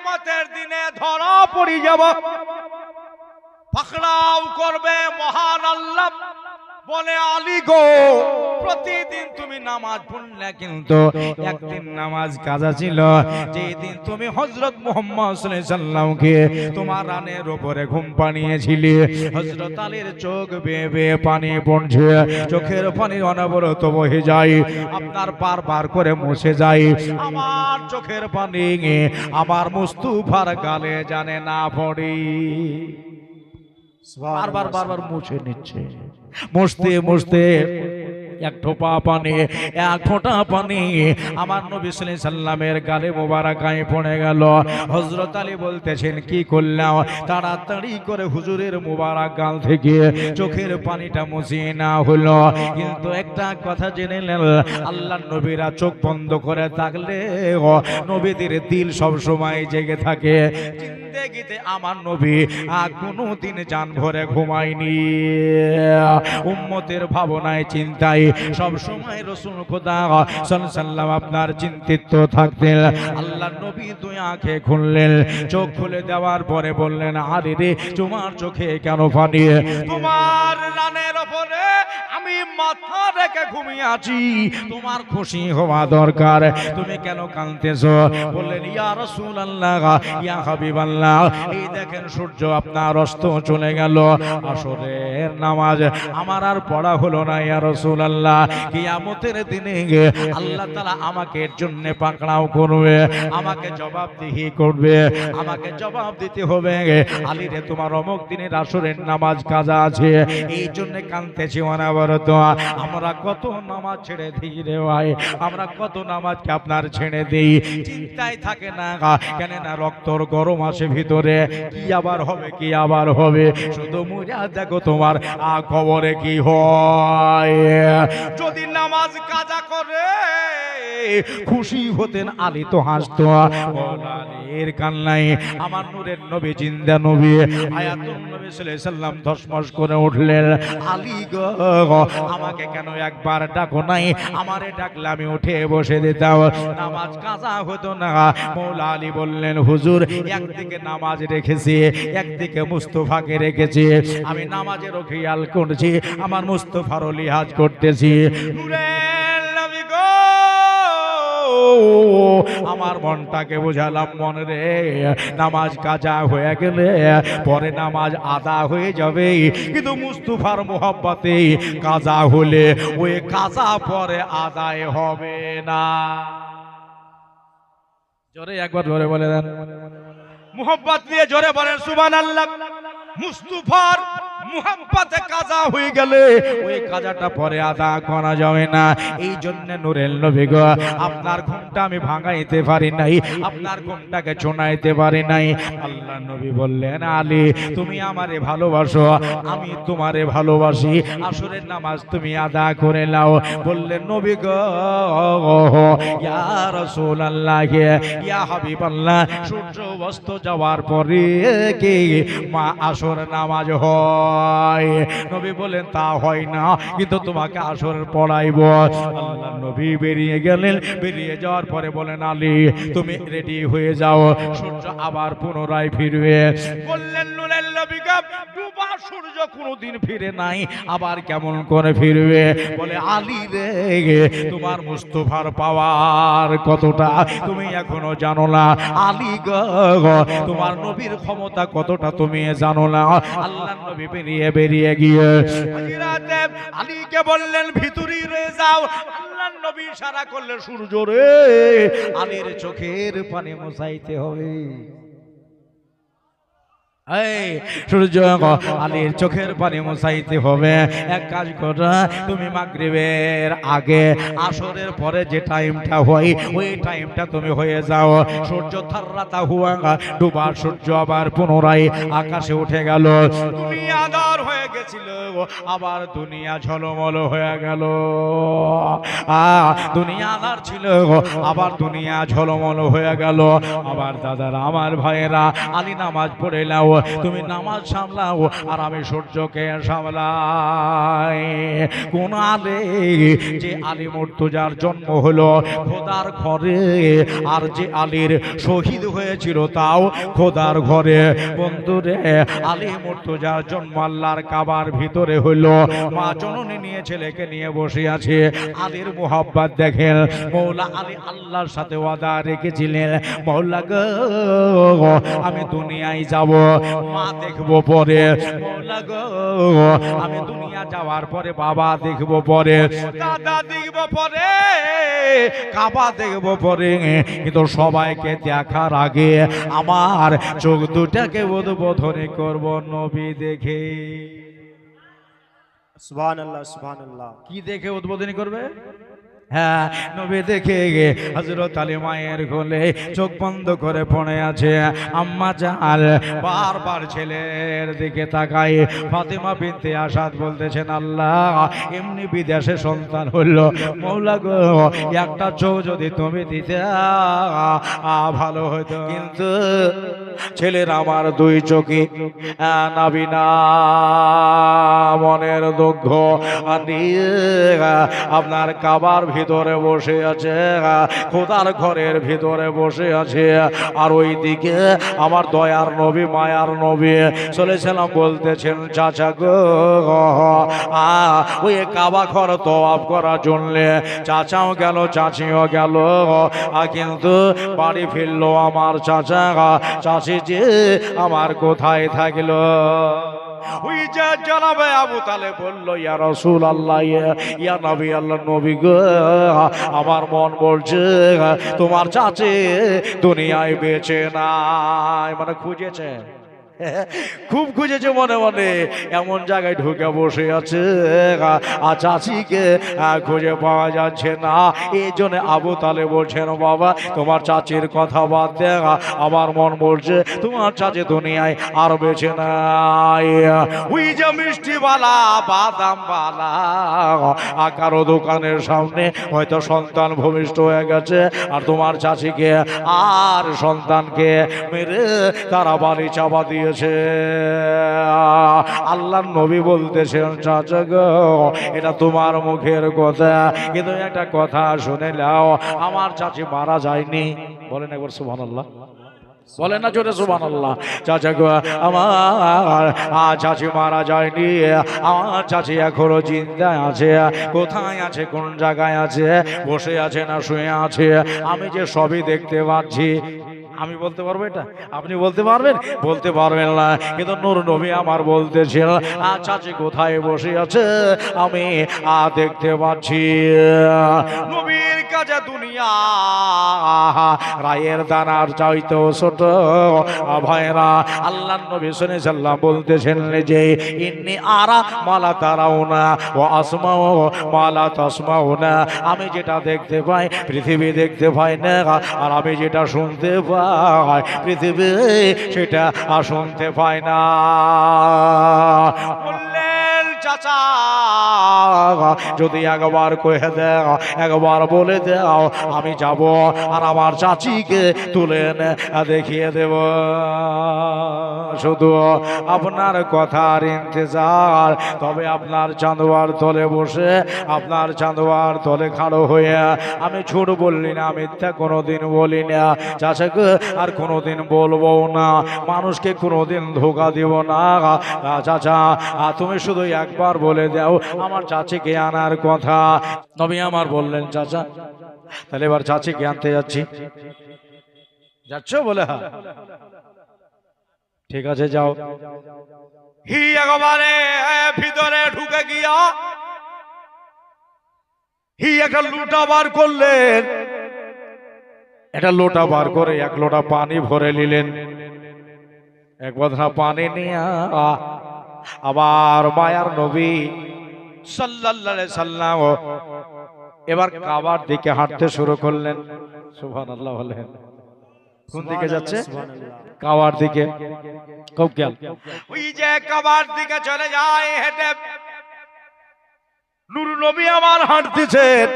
কিয়ামতের দিনে ধরা পড়ে যাব, পাকড়াও করবে মহান আল্লাহ। বলে আলী গো, প্রতিদিন তুমি নামাজ পড়লে, কিন্তু একদিন নামাজ কাজা ছিল, যেই দিন তুমি হযরত মুহাম্মদ সাল্লাল্লাহু আলাইহি সাল্লামকে তোমার রানের উপরে ঘুম পাড়িয়েছিলে। হযরত আলীর চোখ বেয়ে বেয়ে পানি পড়ছে, চোখের পানি অনবরত বহে যায়, আপনার বারবার করে মুছে যায়। আমার চোখের পানি আমার মুস্তাফার গালে জানে না পড়ে, বারবার বারবার মুছে নিচ্ছে। মুছতে মুছতে এক ঠোপা পানি, এক ফোঁটা পানি আমার নবী সাল্লাল্লাহু আলাইহি সাল্লামের গালে মোবারকায় পড়ে গেল। হযরত আলী বলতেছেন, কি করলাম? তাড়াতাড়ি করে হুজুরের মোবারক গাল থেকে চোখের পানিটা মুছিয়ে না হলো। কিন্তু একটা কথা জেনে নেন, আল্লাহর নবীরা চোখ বন্ধ করে থাকলে নবীদের দিল সব সময় জেগে থাকে। জিন্দেগিতে আমার নবী কোনোদিন জান ভরে ঘুমায়নি। উম্মতের ভাবনায় চিন্তায় সব সময় রাসূল খোদা সাল্লাল্লাহু আলাইহি সাল্লাম আপনার চিন্তিত থাকতেন। আল্লাহর নবী দুই আঁখে খুললেন, চোখ খুলে দেওয়ার পরে বললেন, আরে রে, তোমার চোখে কেন পানি? তোমার রানের উপরে আমি মাথা রেখে ঘুমিয়ে আছি, তোমার খুশি হওয়া দরকার, তুমি কেন কাঁদতেছো? বললেন, ইয়া রাসূলুল্লাহ, ইয়া হাবিবাল্লাহ, এই দেখেন সূর্য আপনার অস্ত চলে গেল, আসরের নামাজ আমার আর পড়া হলো না ইয়া রাসূলুল্লাহ। কিয়ামতের দিনে আল্লাহ তাআলা আমাকে এর জন্য পাকড়াও করবে, আমাকে জবাবদিহি করবে, আমাকে জবাব দিতে হবে। আলী রে, তোমার অমুক দিনের আসরের নামাজ কাজা আছে, এই জন্য কাঁদতেছি অনবরত। আমরা কত নামাজ ছেড়ে দিই রে ভাই, আমরা কত নামাজকে আপনার ছেড়ে দিই, চিন্তায় থাকে না, কেন না রক্তর গরম আসে ভিতরে, কি আবার হবে, কি আবার হবে, শুধু মুজা দেখো তোমার খবরে কি হয়। যদি নামাজ কাজা করে খুশি হতেন আলী তো হাসতো। আলীর কান্নায় আমার নূরের নবী, জিন্দা নবী, আয়াতুন নবী সাল্লাল্লাহু আলাইহি সাল্লাম ধসমস করে উঠলেন, আলী গো, আমাকে কেন একবার ডাকো নাই? আমারে ডাকলে আমি উঠে বসে দিতাম, নামাজ কাজা হতো না। মৌলা আলী বললেন, হুজুর, একদিকে নামাজ রেখেছি, একদিকে মুস্তাফাকে রেখেছি, আমি নামাজেরও খেয়াল করছি, আমার মুস্তাফারও লিহাজ করতেছি। নূরের নবী গো, আমার মনটাকে বোঝালাম, মন রে, নামাজ কাজা হয়ে গেলে পরে নামাজ আদা হয়ে যাবে, কিন্তু মুস্তাফার মোহাব্বতে কাজা হলে ওই কাজা পরে আদায় হবে না। জোরে একবার জোরে বলে দেন, মোহাব্বত দিয়ে জোরে বলেন সুবহানাল্লাহ। মুস্তাফার মুহাব্বতে কাজা হয়ে গেলে ওই কাজাটা পরে আদা করা যাবে না। এই জন্য নূরের নবী গো, আপনার ঘুমটা আমি ভাঙাইতে পারি নাই, আপনার ঘুমটাকে শোনাইতে পারি নাই। আল্লাহ নবী বললেন, আলী, তুমি আমারে ভালোবাসো, আমি তোমারে ভালোবাসি, আসরের নামাজ তুমি আদা করে নাও। বললেন, নবী গো, ইয়া রাসূলুল্লাহ, ইয়া হাবিবাল্লাহ, সূর্য অস্ত যাওয়ার পরে কি মা আসর নামাজ হয়? নবী বলেন, তা হয় না, কিন্তু তোমাকে আসর পড়াইব। আল্লাহ নবী বেরিয়ে গেলেন, বেরিয়ে যাওয়ার পরে বলেন, আলী, তুমি রেডি হয়ে যাও, সূর্য আবার পুনরায় ফিরবে। বললেন, নূরের নবী গো, ডুবা সূর্য কোনোদিন ফিরে নাই, আবার কেমন করে ফিরবে? বলে, আলী রে, তোমার মুস্তাফার পাওয়ার কতটা তুমি এখনো জানো না। আলী গো, তোমার নবীর ক্ষমতা কতটা তুমি জানো না। আল্লাহ নবী বেরিয়ে গিয়ে আলীকে বললেন, ভিতরে রয়ে যাও। আল্লাহ নবী ইশারা করলেন, সূর্য রে, আলীর চোখের পানি মুছাইতে হবে। সূর্য, আলীর চোখের পানি মুছাইতে হবে। এক কাজ করো, তুমি মাগরিবের আগে আসরের পরে যে টাইমটা হয় ওই টাইমটা তুমি হয়ে যাও। সূর্য থাররাতা হুয়া, ডুবা সূর্য আবার পুনরায় আকাশে উঠে গেল। দুনিয়া আঁধার হয়ে গেছিল, আবার দুনিয়া ঝলমল হয়ে গেল। দুনিয়া আঁধার ছিল, আবার দুনিয়া ঝলমল হয়ে গেল। আবার দাদারা, আমার ভাইয়েরা, আলী নামাজ পড়ে নাও, তুমি নামাজ সামলাও আর আমি সূর্যকে সামলাই। কোন আলে যে আলী মুর্তজার জন্ম হলো খোদার ঘরে, আর যে আলীর শহীদ হয়েছিল তাও খোদার ঘরে। বন্ধুরে, আলী মুর্তজার জন্ম আল্লাহর কাবার ভিতরে হলো। মা জননী নিয়ে ছেলেকে নিয়ে বসে আছে। আলীর মোহাব্বত দেখেন। মৌলা আলী আল্লাহর সাথে ওয়াদা রেখেছিলেন, মৌলা গো আমি দুনিয়ায় যাব, মা দেখবো পরে। মৌলা গো আমি দুনিয়া যাওয়ার পরে বাবা দেখবো পরে, দাদা দেখবো পরে, কাবা দেখবো পরে, কিন্তু সবাইকে দেখার আগে আমার চোখ দুটাকে উদ্বোধনী করব নবী দেখে। সুবহানাল্লাহ সুবহানাল্লাহ। কি দেখে উদ্বোধনী করবে? হ্যাঁ, নবী দেখে হযরত আলী মায়ের কোলে চোখ বন্ধ করে পড়ে আছে। আম্মা জান বারবার ছেলের দিকে তাকায়। ফাতেমা বিনতে আসাদ বলতেছেন, আল্লাহ এমনি বিদেশে সন্তান হলো, মৌলা গো একটা চোখ যদি তুমি দিতে ভালো হতো। কিন্তু ছেলের আমার দুই চোখে নাবিনা মনের দুঃখ নিয়ে আপনার কাবার ভিতরে বসে আছে, খোদার ঘরের ভিতরে বসে আছে। আর ওই দিকে আমার দয়ার নবী মায়ার নবী চলেছিলাম বলতেছেন, চাচা গো ওই কাবা ঘর তওয়াফ করার জন্য চাচাও গেল চাচিও গেল, কিন্তু বাড়ি ফিরলো আমার চাচা, চাচি যে আমার কোথায় থাকলো? ওই যে জনাবে আবু তালেব বলল, ইয়া রাসূলুল্লাহ ইয়া নবী আল্লাহ নবী গো আমার মন বলছে তোমার চাচি দুনিয়ায় বেঁচে নাই। মানে খুঁজেছে, খুব খুঁজেছে মনে মনে, এমন জায়গায় ঢুকে বসে আছে আর চাচিকে খুঁজে পাওয়া যাচ্ছে না। এই জন্য আবু তালেব বলছেন, বাবা তোমার চাচির কথা বাদ দে, আমার মন বলছে তোমার চাচি দুনিয়ায় আর বেঁচে নাই। ওই যে মিষ্টিওয়ালা বাদামওয়ালা কারো দোকানের সামনে হয়তো সন্তান ভূমিষ্ঠ হয়ে গেছে, আর তোমার চাচিকে আর সন্তানকে মেরে তারা বাড়ি চাপা দিয়ে আল্লাহর নবী বলতেছেন, চাচা গো এটা তোমার মুখের কথা, কিন্তু একটা কথা শুনে নাও, আমার চাচি মারা যায়নি। বলেন একবার সুবহানাল্লাহ, বলেন না জোরে সুবহানাল্লাহ। চাচা গো আমার চাচি মারা যায়নি, আমার চাচি এখনো জিন্দা আছে। কোথায় আছে, কোন জায়গায় আছে, বসে আছে না শুয়ে আছে, আমি যে সবই দেখতে পাচ্ছি। আমি বলতে পারবো এটা? আপনি বলতে পারবেন? বলতে পারবেন না, কিন্তু নূর নবী আমার বলতেছেন, চাচি কোথায় বসে আছে আমি দেখতে পাচ্ছি। নবীর কাছে দুনিয়া রায়ের দানার চাইতো ছোট। ভাইরা আল্লাহ নবী সাল্লাল্লাহু বলতেছেন যে ইন্নী আরা মালা তারাউনা ওয়া আসমাউ মালা তাসমাউনা, আমি যেটা দেখতে পাই পৃথিবী দেখতে পাই না, আর আমি যেটা শুনতে পাই পৃথিবী সেটা শুনতে পায় না। বললেন, চাচা যদি একবার কয়ে দাও, একবার বলে দাও, আমি যাব আর আমার চাচিকে তুলে দেখিয়ে দেব। শুধু আপনার কথার ইন্তজার, তবে আপনার চাঁদোয়ার তলে বসে, আপনার চাঁদোয়ার তলে খাড়ো হয়ে আমি ছোট বললি না, মিথ্যা কোনোদিন বলি না চাচাকে, আর কোনোদিন বলবো না, মানুষকে কোনোদিন ধোকা দিব না। চাচা তুমি শুধু একবার বলে দাও আমার চাচিকে আনার কথা। নবী আমার বললেন, চাচা তাহলে এবার চাচিকে আনতে যাচ্ছি। যাচ্ছ? বলে হ্যাঁ। ঠিক আছে যাও। হি একেবারে ভিতরে ঢুকে গিয়া হি একটা লুটা বার করলেন, এটা লোটা বার করে এক লোটা পানি ভরে নিলেন। এক বদনা পানি নিয়ে আবার মায়ার নবী সাল্লাল্লাহু আলাইহি সাল্লাম এবার কাবার দিকে হাঁটতে শুরু করলেন। সুবহানাল্লাহ বলেন। কোন দিকে যাচ্ছে? কাবার দিকে। খুব খেয়াল। ওই যে কাবার দিকে চলে যায় হেঁটে, নূর নবী আমার হাঁটতেছেন।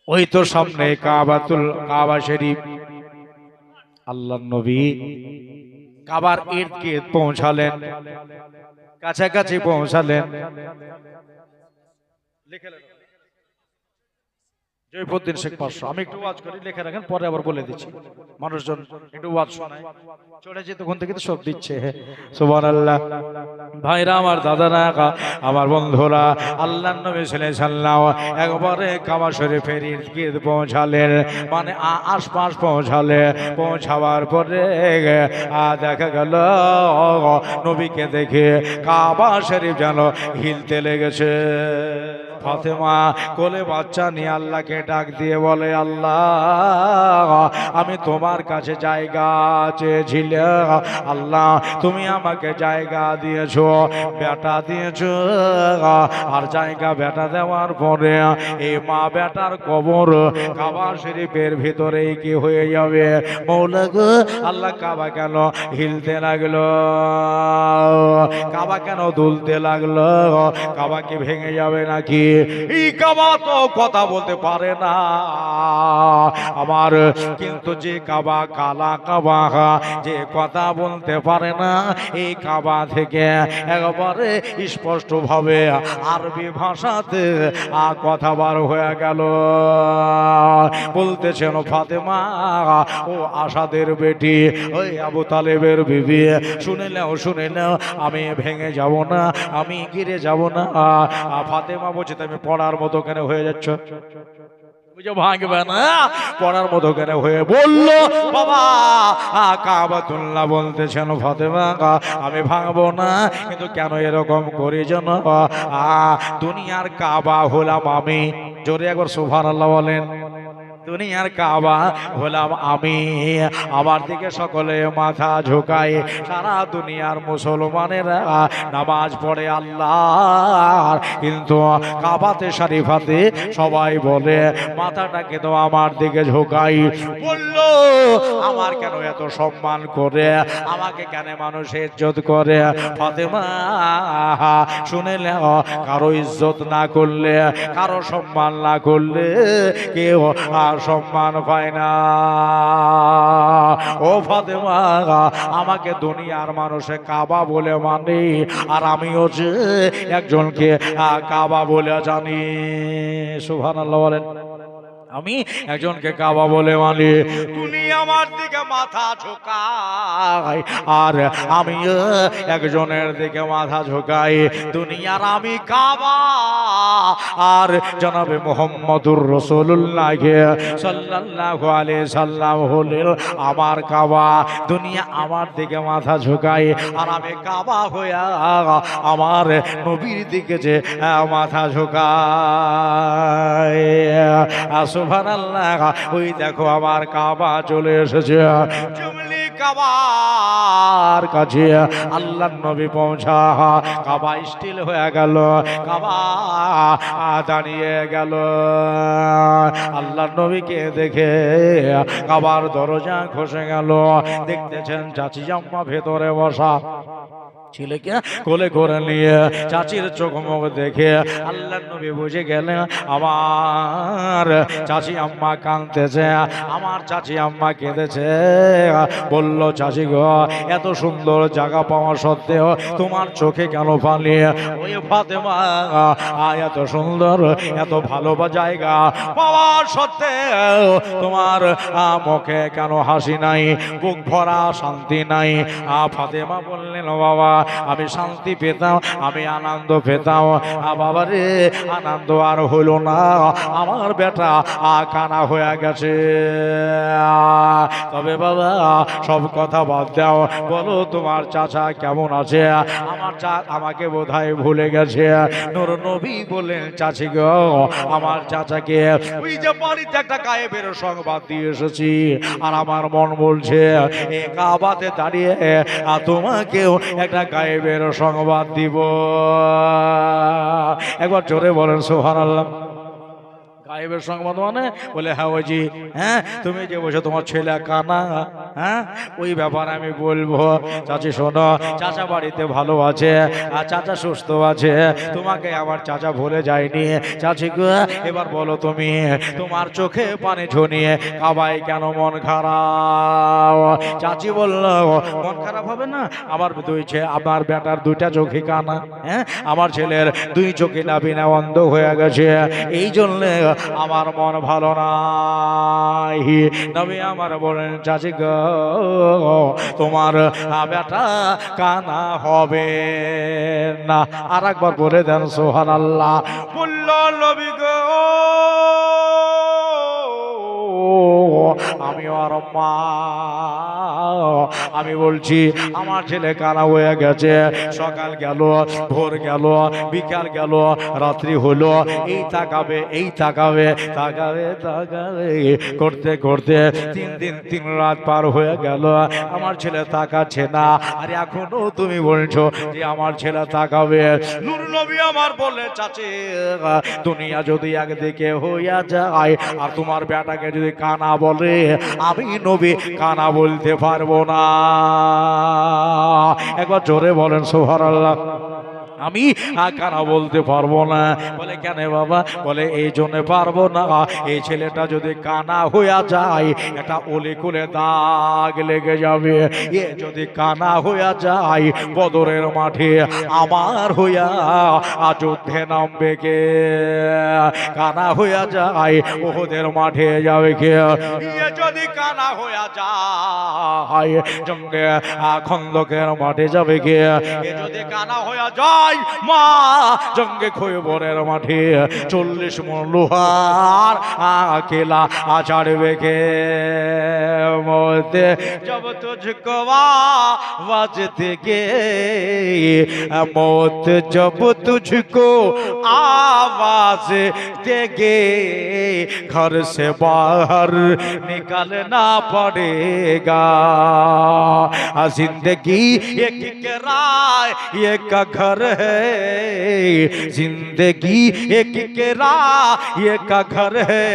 ওই তো সামনে কাবা শরীফ। আল্লাহর নবী কাবার ইর্দ গির্দ পৌঁছালেন, কাছাকাছি পৌঁছালেন। লিখে রাখেন জয়পুদ্দিন শেখ 500। আমি একটু ওয়াজ করি, লিখে রাখেন, পরে আবার বলে দিচ্ছি। মানুষজন একটু ওয়াজ শোনায়, চলে যেত কোন থেকে তো সব দিচ্ছে। সুবহানাল্লাহ। ভাইরা আমার, দাদারা আমার, বন্ধুরা, আল্লাহর নবী সাল্লাল্লাহু আলাইহি ওয়াসাল্লাম একবারে কাবা শরীফের ইর্দ গির্দ পৌঁছালেন, মানে আশপাশ পৌঁছাবার পরে দেখা গেল নবীকে দেখে কাবা শরীফ যেন হিলতে লেগেছে। ফাতেমা কোলে বাচ্চা নিয়ে আল্লাহকে ডাক দিয়ে বলে, আল্লাহ আমি তোমার কাছে জায়গা চেয়েছিলাম, আল্লাহ তুমি আমাকে জায়গা দিয়েছো, বেটা দিয়েছো, আর জায়গা বেটা দেওয়ার পরে এই মা বেটার কবর কাবা শরীফের ভিতরেই কি হয়ে যাবে? মৌলা গো, আল্লাহ কাবা কেন হিলতে লাগলো? কাবা কেন দুলতে লাগলো? কাবা কি ভেঙে যাবে নাকি? এই কাবা তো কথা বলতে পারে না আমার, কিন্তু যে কাবা কালা কাবা, যে কথা বলতে পারে না, এই কাবা থেকে একবারে স্পষ্ট ভাবে আরবি ভাষাতে কথা বার হয়ে গেল। বলতেছেন, ফাতেমা ও আসাদের বেটি, ওই আবু তালেবের বিবি, শুনে নাও, আমি ভেঙে যাব না, আমি গিরে যাব না। ফাতেমা বলছে, তুমি পড়ার মতো কেন হয়ে যাচ্ছ? ভাঙবে না, পড়ার মতো কেন হয়ে বলল? বাবা কাবাতুল্লাহ বলতেছেন, ফাতেমা আমি ভাঙবো না, কিন্তু কেন এরকম করি জানো? দুনিয়ার কাবা হলাম আমি। জোরে একবার সুবহানাল্লাহ বলেন। দুনিয়ার কাবা হলাম আমি, আমার দিকে সকলে মাথা ঝুঁকায়। সারা দুনিয়ার মুসলমানেরা নামাজ পড়ে আল্লাহর, কিন্তু কাবাতে শরীফাতে সবাই বলে মাথাটাকে তো আমার দিকে ঝুঁকাই। বলল, আমার কেন এত সম্মান করে, আমাকে কেন মানুষ ইজ্জত করে? ফাতেমা শুনে নাও, কারো ইজ্জত না করলে, কারো সম্মান না করলে কেউ সম্মান পায় না। ও ফাতেমা, আমাকে দুনিয়ার মানুষে কাবা বলে মানে, আর আমিও যে একজনকে কাবা বলে জানি। সুবহানাল্লাহ বলেন। আমি একজনকে কাবা বলে মানি। তুমি আমার দিকে মাথা ঝোঁকাই, আর আমি একজনের দিকে মাথা ঝোঁকাই। দুনিয়ার আমি কাবা, আর জনাবে মুহাম্মদুর রাসূলুল্লাহ সাল্লাল্লাহু আলাইহি সাল্লাম হলেন আমার কাবা। দুনিয়া আমার দিকে মাথা ঝোঁকাই, আর আমি কাবা হইয়া আমার নবীর দিকে যে মাথা ঝোঁকাই। সুবহানাল্লাহ। ওই দেখো আমার কাবা চলে এসেছে। জুমলি কাবার কাছে আল্লাহর নবী পৌঁছা, কাবা স্টিল হয়ে গেল, কাবা দাঁড়িয়ে গেল। আল্লাহর নবীকে দেখে কাবার দরজা খসে গেল। দেখতেছেন চাচি আম্মা ভেতরে বসা, ছেলেকে কোলে করে নিয়ে চাচির চোখ মুখ দেখে আল্লাহর নবী বুঝে গেলেন আমার চাচি আম্মা কাঁদতেছে, আমার চাচি আম্মা কেঁদেছে। বলল, চাচি গো, এত সুন্দর জায়গা পাওয়া সত্ত্বেও তোমার চোখে কেন পানি? ওই ফাতেমা, এত সুন্দর এত ভালো জায়গা পাওয়ার সত্ত্বেও তোমার মুখে কেন হাসি নাই, বুক ভরা শান্তি নাই? ফাতেমা বললেন, বাবা আমি শান্তি পেতাম, আমি আনন্দ পেতাম, বাবা রে আনন্দ আর হইল না, আমার বেটা কানা হয়ে গেছে। তবে বাবা সব কথা বাদ দাও, বলো তোমার চাচা কেমন আছে? আমার আমাকে বোধহয় ভুলে গেছে। নূর নবী বলেন, চাচি গো, আমার চাচাকে ওই যে বাড়িতে একটা গায়েবের সংবাদ দিয়ে এসেছি, আর আমার মন বলছে এই কাবাতে দাঁড়িয়ে তোমাকেও একটা গায়েবের সংবাদ দিব। একবার জোরে বলেন সুবহানাল্লাহ। গায়েবের সংবাদ মানে? বলে, হ্যাঁ ওই হ্যাঁ তুমি যে বসে তোমার ছেলে কানা, হ্যাঁ ওই ব্যাপারে আমি বলবো। চাচি শোনো, চাচা বাড়িতে ভালো আছে, আর চাচা সুস্থ আছে, তোমাকে আমার চাচা ভুলে যায়নি। চাচি গো, এবার বলো তুমি তোমার চোখে পানি ঝনিয়ে কাবায় কেন মন খারাপ? চাচি বলল মন খারাপ হবে না, আমার আমার বেটার দুইটা চোখে কানা, হ্যাঁ আমার ছেলের দুই চোখে নাবিনা অন্ধ হয়ে গেছে, এই জন্য আমার মন ভালো নাই। নবী আমার বলেন চাচি গো তোমার বেটা কানা হবে না। আর একবার বলে দেন সুবহানাল্লাহ। বলল নবী গো আমি আর মা, আমি বলছি আমার ছেলে কানা হয়ে গেছে, সকাল গেল, ভোর গেল, বিকাল গেল, রাত্রি হলো, এই তাকাবে এই তাকাবে তাকাবে তাকাবে করতে করতে 3 দিন 3 রাত পার হয়ে গেল, আমার ছেলে তাকাচ্ছে না। আর এখনো তুমি বলছো যে আমার ছেলে তাকাবে। নূর নবী আমার বলে চাচি দুনিয়া যদি একদিকে হইয়া যায় আর তোমার বেটাকে যদি কানা বলে, আমি নবী কানা বলতে পারবো না। একবার জোরে বলেন সুবহানাল্লাহ। আমি কানা বলতে পারবো না। বলে কেন বাবা? বলে এই জন্য পারবো না, এই ছেলেটা যদি কানা হইয়া যায় এটা ওলি করে দাগ লেগে যাবে। এ যদি কানা হইয়া যায় বদরের মাঠে আমার হইয়া যুদ্ধে নামবে কে? কানা হইয়া যায় ওহদের মাঠে যাবে কে? এ যদি কানা হইয়া যায় জঙ্গে খন্দকের মাঠে যাবে কে? এ যদি কানা হইয়া যায় মা জঙ্গে খৈবরের মাঠে 40 মণ লোহার কেলা ছাড়বে কে? মতে জব তুঝকো आवाज देगे, मौत जब तुझको आवाज देगे, घर से बाहर निकलना पड़ेगा। जिंदगी एक किराए एक घर है, जिंदगी एक किराए एक घर है,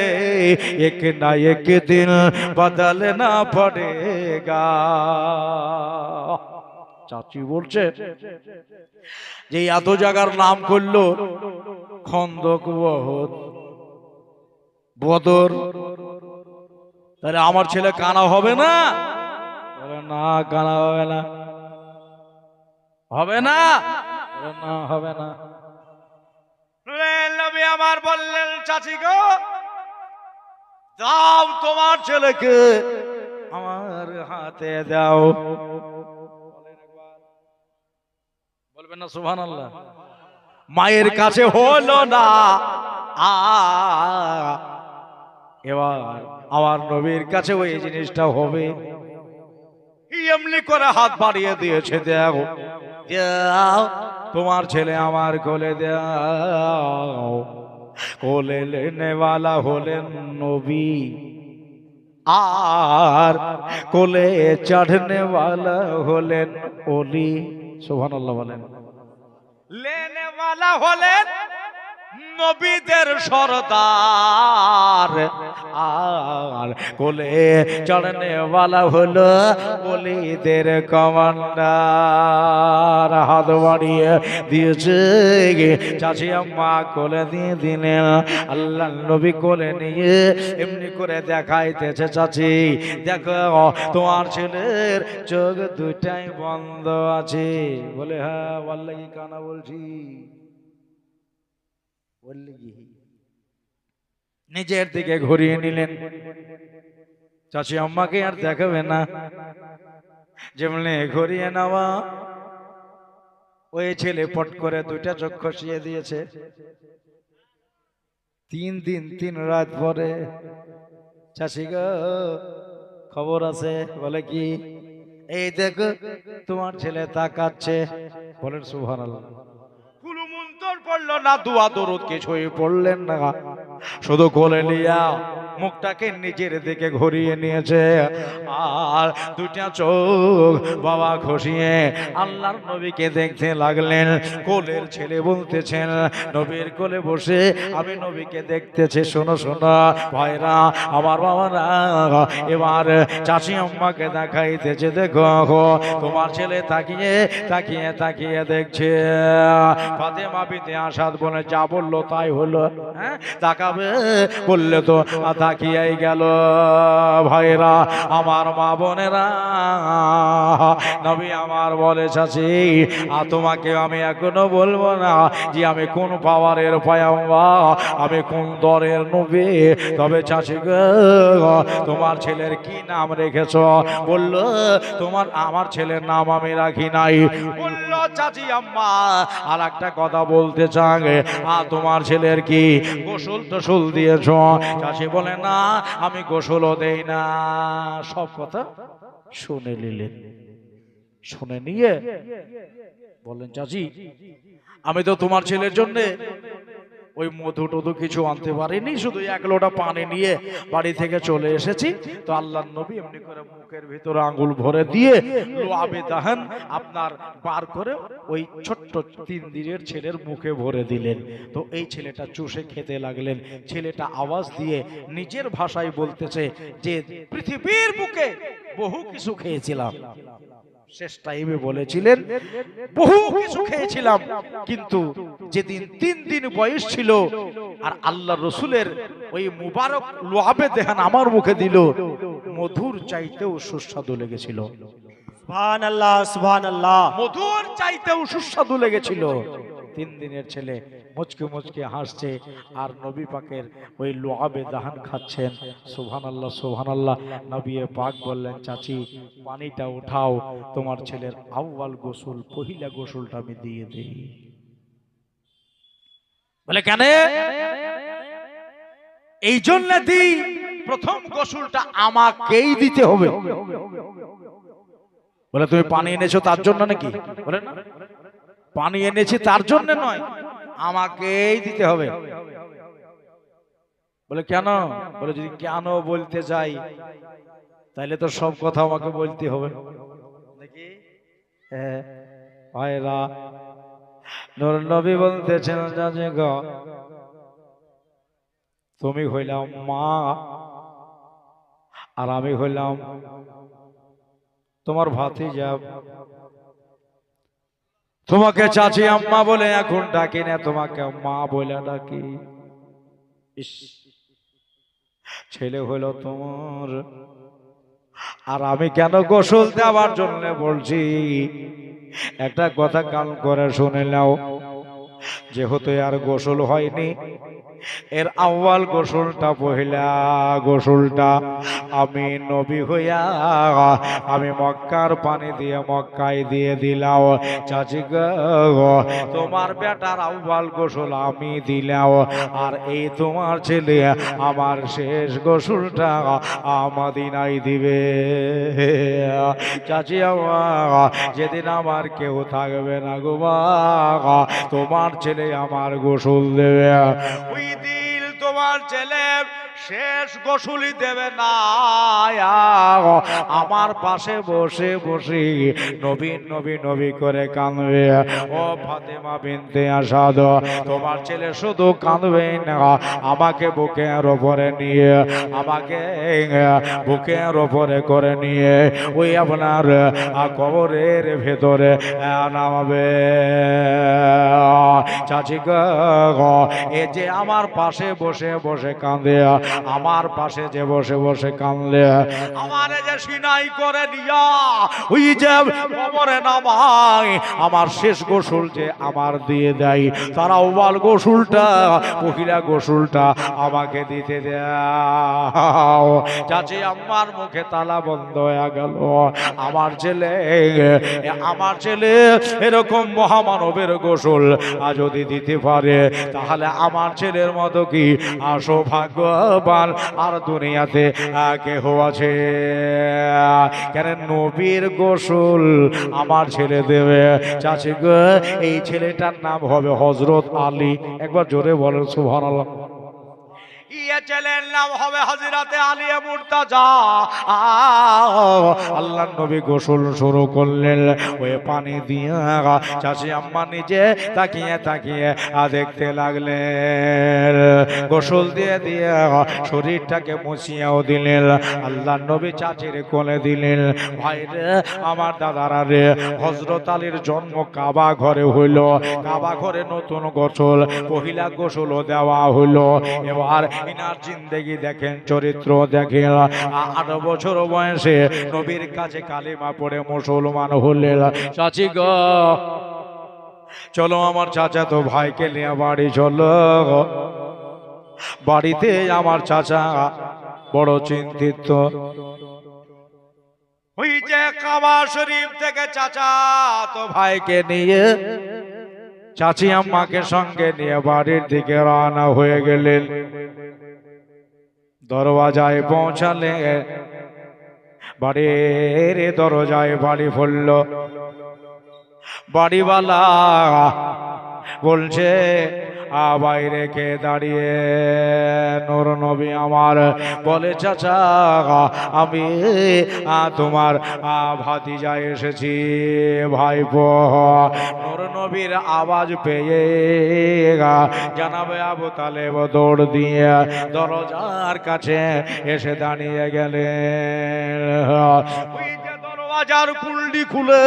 एक ना एक दिन बदलना पड़ेगा। চাচি বলছে যে এত জায়গার নাম করলো খন্দক, ওহদ, বদর, তাহলে আমার ছেলে কানা হবে না? বলে না কানা হবে না, হবে না, না হবে না। নবী আমার বললেন চাচি গো দাও তোমার ছেলেকে আমার হাতে দাও। বলবেন না সুবহানাল্লাহ? মায়ের কাছে হলো না, এবার আমার নবীর কাছে ওই জিনিসটা হবে। এমনি করে হাত বাড়িয়ে দিয়েছে, দাও দাও তোমার ছেলে আমার কোলে দাও। কোলে লেনে वाला হলেন নবী, আর কোলে চढ़ने वाला হলেন ওলি। সুবহানাল্লাহ বলেন। লেনে वाला হলেন নবীদের সরদার, আর কোলে চড়নে वाला হলো ওলিদের কমান্ডার। হাত বাড়িয়ে দিয়েছে চাচি আম্মা কোলে দিয়ে দিলেন। আল্লাহ নবী কোলে নিয়ে এমনি করে দেখাইতেছে, চাচি দেখো তোমার ছেলের চোখ দুটাই বন্ধ আছে। বলে হ্যাঁ ওয়াল্লাহি কানা বলছি। নিজের দিকে ঘুরিয়ে নিলেন, চাচি আম্মাকে আর দেখাবে না। যেমনি ঘুরিয়ে নেওয়া, ওই ছেলে পট করে দুইটা চোখ খসিয়ে দিয়েছে। 3 দিন 3 রাত পরে চাচি গো খবর আছে। বলে কি? এই দেখো তোমার ছেলে তাকাচ্ছে। বলেন সুবহানাল্লাহ। পড়লো না, দোয়া দরুদ কিছুই পড়লেন না, শুধু কোলে নিয়া মুখটাকে নিজের দিকে ঘুরিয়ে নিয়েছে। আর দুইটা চোখ বাবা খসিয়ে আল্লাহর নবীকে দেখতে লাগলেন। কোলের ছেলে বলতেছেন, নবীর কোলে বসে আমি নবীকে দেখতেছি। শোনো শোনো ভাইরা আমার বাবারা, এবার চাচি আম্মাকে দেখাইতেছে, দেখো তোমার ছেলে তাকিয়ে তাকিয়ে তাকিয়ে দেখছে। ফাতেমা বিনতে আসাদ বলে যা বললো তাই হলো। হ্যাঁ তাকাবে বললে তো তাকিয়েই গেল। ভাইরা আমার, মা বোনেরা, নবী আমার বলে, চাচি তোমাকে আমি এখনো বলবো না যে আমি কোন পাওয়ারের পয়গম্বর, আমি কোন দরের নবী, তবে চাচি গো তোমার ছেলের কি নাম রেখেছো? বলল, আমার ছেলের নাম আমি রাখি নাই। বলল, চাচি আম্মা আর একটা কথা বলতে চান, তোমার ছেলের কি গোসল টোসল দিয়েছ? চাচি বলে, না আমি গোসলও দেই না। সব কথা শুনে নিলেন। শুনে নিয়ে বললেন, চাচি আমি তো তোমার ছেলের জন্য ওই মধু টধু কিছু আনতে পারিনি, শুধু এক লোটা পানি নিয়ে বাড়ি থেকে চলে এসেছি। তো আল্লাহর নবী এমনি করে মুখের ভিতরে আঙ্গুল ভরে দিয়ে লোয়াবে দাহান আপনার বার করে ওই ছোট্ট 3 দিনের ছেলের মুখে ভরে দিলেন। তো এই ছেলেটা চুষে খেতে লাগলেন। ছেলেটা আওয়াজ দিয়ে নিজের ভাষায় বলতেছে যে পৃথিবীর বুকে বহু কিছু খেয়েছিলাম। শেষ টাইমে বলেছিলেন বহু কিছু খেয়েছিলাম, কিন্তু যেদিন 3 দিন বয়স ছিল আর আল্লাহ রসুলের ওই মুবারক লোহাবে দেহান আমার মুখে দিল, মধুর চাইতেও সুস্বাদু লেগেছিল। সুবহানাল্লাহ, সুবহানাল্লাহ। মধুর চাইতেও সুস্বাদু লেগেছিল। 3 দিনের ছেলে মুচকে মুচকে হাসছে আর নবী পাকের ওই লোহাবে দাহান খাচ্ছেন। সুবহানাল্লাহ, সুবহানাল্লাহ। নবী পাক বললেন, চাচি পানিটা উঠাও, তোমার ছেলের আউয়াল গোসল, পহিলা গোসলটা আমি দিয়ে দেই। বলে, কেন? এই জন্য দিই, প্রথম গোসলটা আমাকেই দিতে হবে। বলে, তুমি পানি এনেছো তার জন্য নাকি? বলে, না, পানি এনেছি তার জন্য নয়, আমাকেই দিতে হবে। বলে, কেন? বলে, যদি কেন বলতে যাই তাহলে তো সব কথা আমাকে বলতে হবে নাকি? হ্যাঁ ভাইরা, নূর নবী বলতেছেন, জানে গো তুমি হইলাম মা আর আমি হইলাম তোমার ভাতিজা। তোমাকে চাচি আম্মা বলে এখন ডাকি না, তোমাকে মা বলে ডাকি। ছেলে হলো তোমার, আর আমি কেন গোসল দেওয়ার জন্য বলছি, একটা কথা কান করে শুনে নাও। যেহেতু আর গোসল হয়নি, এর আউয়াল গোসলটা, পহিলা গোসলটা আমি নবী হইয়া আমি মক্কার পানি দিয়ে মক্কায় দিয়ে দিলাম। চাচি গো তোমার বেটার আউয়াল গোসল আমি দিলাম, আর এই তোমার ছেলে আমার শেষ গোসলটা আমাদিনাই দিবে। চাচি আমার, যেদিন আমার কেউ থাকবে না গো মা, তোমার ছেলে আমার গোসল দেবে। ওই দিন তোমার ছেলে শেষ গোসলই দেবে না, আমার পাশে বসে বসে নবী নবী নবী করে কাঁদবে। ও ফাতেমা বিনতে আসাদ, তোমার ছেলে শুধু কাঁদবে না, আমাকে বুকের ওপরে নিয়ে, আমাকে বুকের ওপরে করে নিয়ে ওই আপনার কবরের ভেতরে নামাবে। চাচি গো, এ যে আমার পাশে বসে বসে কাঁদে, আমার পাশে যে বসে বসে কাঁদলে, আমার যে সিনাই করে দিয়া ওই যে কবরে নামায়, আমার শেষ গোসল যে আমার দিয়ে দেয়, তারা ওয়াল গোসলটা, পহিলা গোসলটা আমাকে দিতে দাও। চাচি আমার মুখে তালা বন্ধ হয়ে গেল। আমার ছেলে এরকম মহামানবের গোসল যদি দিতে পারে, তাহলে আমার ছেলের মতো কি সৌভাগ্যবান আর দুনিয়াতে কেহ আছে? কেন নবীর গোসল আমার ছেলে দেবে। চাচি গো, এই ছেলেটার নাম হবে হযরত আলী। একবার জোরে বলেন সুবহানাল্লাহ। ইয়ে ছেলের নাম হবে হযরতে আলী মুর্তজা। আল্লাহর নবী গোসল শুরু করলেন ওই পানি দিয়া। চাচি আম্মা নিজে তাকিয়ে তাকিয়ে দেখতে লাগলেন। গোসল দিয়ে দিয়ে শরীরটাকে মুছিয়েও দিলেন। আল্লাহর নবী চাচির কোলে দিলেন। ভাইরে আমার দাদারা রে, হযরত আলীর জন্ম কাবা ঘরে হইল। কাবা ঘরে নতুন গোসল, পহিলা গোসলও দেওয়া হইল। এবার ইনার জিন্দেগি দেখেন, চরিত্র দেখেন। 8 বছর বয়সে নবীর কাছে কালিমা পড়ে মুসলমান হলেন। চাচি গো, চলো আমার চাচাতো ভাইকে নিয়ে বাড়ি চলো। বাড়িতে আমার চাচা বড় চিন্তিত। ওই যে কাবা শরীফ থেকে চাচা তো ভাইকে নিয়ে চাচি আম্মাকে সঙ্গে নিয়ে বাড়ির দিকে রওনা হয়ে গেলেন। দরওয়াজায় পৌঁছালে বাড়ির দরজায় বাড়ি পড়ল। বাড়িওয়ালা বলছে বাইরে কে দাঁড়িয়ে? নূর নবী আমার বলে, চাচা আমি তোমার ভাতিজা এসেছি, ভাইপো। নূর নবীর আওয়াজ পেয়ে জানাবে আবু তালেব দৌড় দিয়ে দরজার কাছে এসে দাঁড়িয়ে গেলেন। দরওয়াজার কুলডি খুলে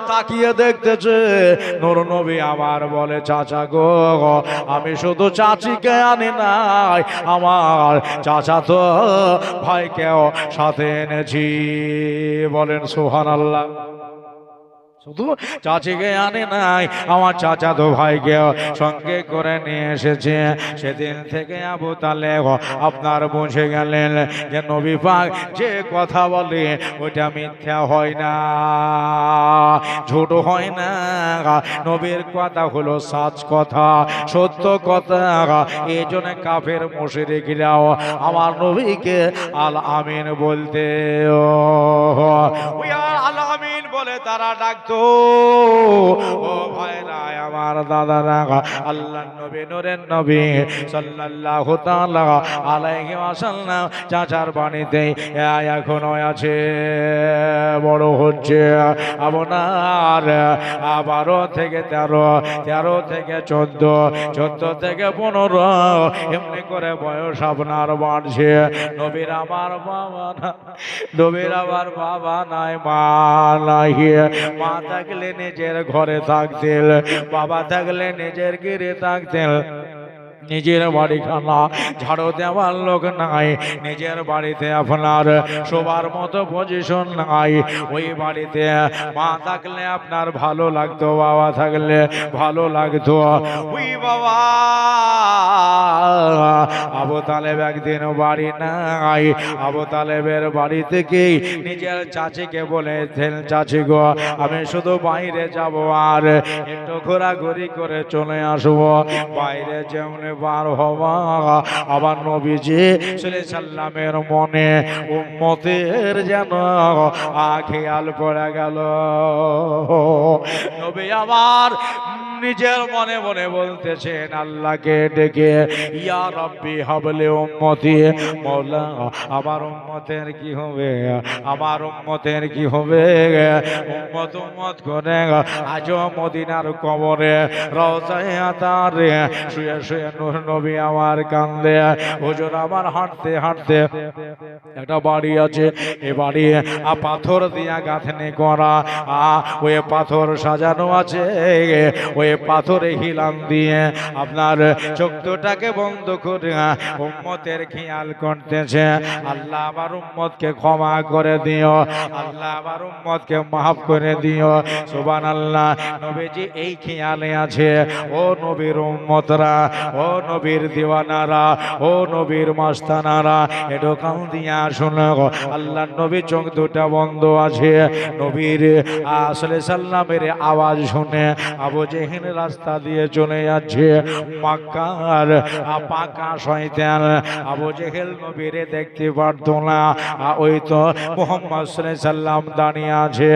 তাকিয়ে দেখতেছে। নূর নবী আমার বলে, চাচা গো, আমি শুধু চাচিকে আনি নাই, আমার চাচা তো ভাইকেও সাথে এনেছি। বলেন সুবহানাল্লাহ। শুধু চাচিকে আনে নাই, আমার চাচা তো ভাইকে সঙ্গে করে নিয়ে এসেছে। সেদিন থেকে আবু তালেব আপনার বুঝে গেলেন যে নবী পাক যে কথা বলে ওইটা মিথ্যা হয় না, ঝুট হয় না। নবীর কথা হলো সাচ কথা, সত্য কথা। এই জন্য কাফের মুশরিকরাও আমার নবীকে আল আমিন বলতে, আল আমিন বলে তারা ডাকতো। ও ভাইরা আমার, দাদারা, আল্লাহর নবী, নূরের নবী সাল্লাল্লাহু তাআলা আলাইহি ওয়াসাল্লাম চাচার বাড়িতে এখনো আছে, বড় হচ্ছে। আপনার 12 থেকে 13, 13 থেকে 14, 14 থেকে 15 এমনি করে বয়স আপনার বাড়ছে। নবীর আমার বাবা না, নবীর আমার বাবা নাই, মা নাই। মা থাকলে নিজের ঘরে থাকতেন, বাবা থাকলে নিজের গিরে থাকতেন। নিজের বাড়িখানা ঝাড়ু দেওয়ার লোক নাই, নিজের বাড়িতে আপনার সবার মতো পজিশন নাই। ওই বাড়িতে মা থাকলে আপনার ভালো লাগতো, বাবা থাকলে ভালো লাগতো। ওই বাবা আবু তালেব একদিন বাড়ি নাই। আবু তালেবের বাড়ি থেকেই নিজের চাচিকে বলেছেন, চাচি গো, আমি শুধু বাইরে যাব আর একটু ঘোরাঘুরি করে চলে আসবো। বাইরে যেমন বার হওয়া, আবার নবীজি সাল্লামের মনে উম্মতের যেন খেয়াল পড়ে গেল। নবী আমার নিজের মনে মনে বলতেছেন আল্লাহকে ডেকে, ইয়া রব্বি হাবলি উম্মতি, মওলা আমার উম্মতের কি হবে, আমার উম্মতের কি হবে। উম্মত উম্মত করে আজও মদিনার কবরে রওজায়ে আতারে শুয়ে শুয়ে নূর নবী আমার কান্দে। হুজুর আমার হাঁটতে হাঁটতে একটা বাড়ি আছে, এই বাড়ি পাথর দিয়া গাঁথনি করা, ওই পাথর সাজানো আছে। ওই পাথরে হিলাম দিয়ে আপনার চোখ দুটাকে বন্ধ করে উম্মতের খেয়াল করতেছে, আল্লাহ আমার উম্মতকে ক্ষমা করে দিও, আল্লাহ আমার উম্মতকে মাফ করে দিও। সুবহানাল্লাহ। নবীজি এই খেয়ালে আছে। ও নবীর উম্মতরা, ও নবীর দিওয়ানারা, ও নবীর মাস্তানারা, একটু কান দিয়া শোনো। আল্লাহ নবী চোখ দুটা বন্ধ আছে। নবীর সাল্লামের আওয়াজ শুনে আবু জেহেল রাস্তা দিয়ে চলে যাচ্ছে। মক্কার পাকা শয়তান আবু জেহেল নবীরে দেখতে পারত না। ওই তো মুহাম্মদ সাল্লাম দাঁড়িয়ে আছে।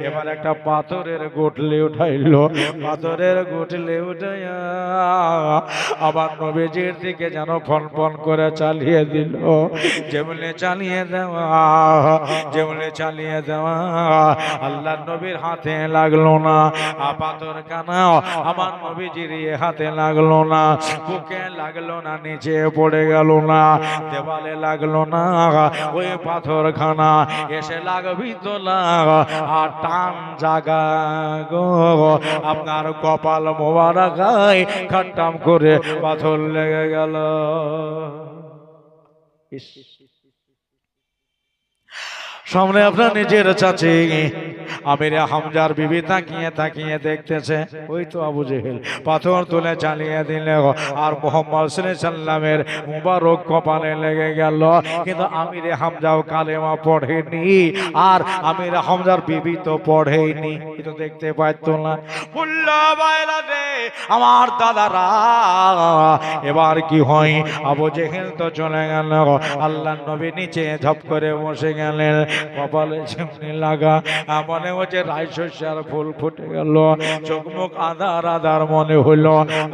এবার একটা পাথরের গুটলি উঠাইলো, পাথরের গুটলি উঠাইয়া আবার নবীজির দিকে যেন ফন ফন করে চালিয়ে দিল। যেমনি চালিয়ে দেওয়া, যেমনি চালিয়ে দেওয়া, আল্লাহ নবীর হাতে লাগলো না। পাথর কানা আমার নবীজির হাতে লাগলো না, বুকে লাগলো না, নিচে পড়ে গেল না, দেওয়ালে লাগলো না, ওই পাথরখানা এসে লাগবি তো না, আর টান জাগা গো আপনার কপাল মোবারকায় খাট্টাম করে পাথর লেগে গেল। সামনে আপনার নিজের চাচি আমির হামজার বিবি তাকিয়ে তাকিয়ে দেখতেছে, ওই তো আবু জেহেল পাথর তুলে চালিয়ে দিলে, আর মুহাম্মদ সাল্লামের মুবারক কপালে লেগে গেল। কিন্তু আমির হামজাও কালেমা পড়েনি, আর আমির হামজার বিবি তো পড়েনি, এটা দেখতে পাইতো না। আমার দাদারা এবার কি হয়, আবু জেহেল তো চলে গেল, আল্লাহ নবী নিচে ঝপ করে বসে গেলেন, কপালে চিমনি লাগা, মনে হচ্ছে রায় শস্যার ফুল ফুটে গেল, চোখ মুখ আধার আধার মনে হইল।